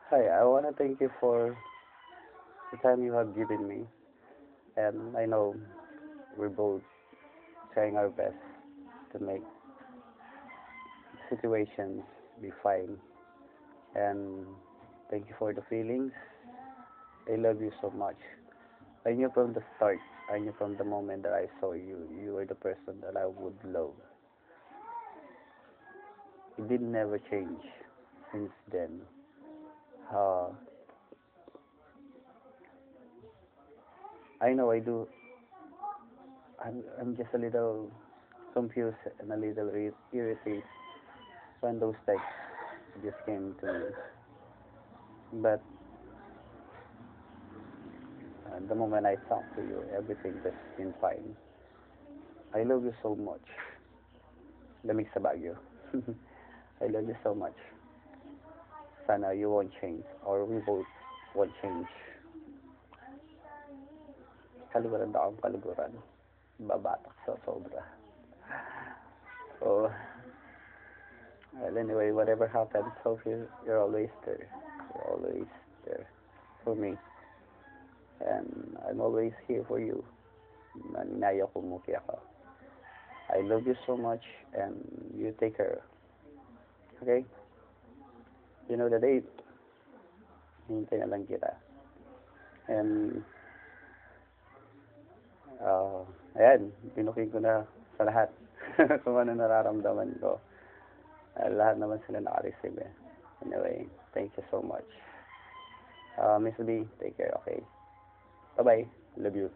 Hi, I want to thank you for the time you have given me. And I know we're both trying our best to make situations be fine. And thank you for the feelings. I love you so much. I knew from the start, I knew from the moment that I saw you, you were the person that I would love. It did never change since then. Uh, I know I do. I'm just a little confused and a little irritated when those texts just came to me. But the moment I talked to you, everything just been fine. I love you so much. Lamig sa Baguio. I love you so much. Sana you won't change or we both won't change. Kaliguran na akong kaliguran. Babatak sa sobra. So, well, anyway, whatever happens, hope you're always there. You're always there for me. And I'm always here for you. Naninaya ko muki ako. I love you so much and you take care. Okay? You know the date. Hintay na lang kita. And, ayan, binuking ko na sa lahat kung ano nararamdaman ko. Lahat naman sila naka-receive eh. Anyway, thank you so much. Miss B, take care, okay? Bye-bye. Love you.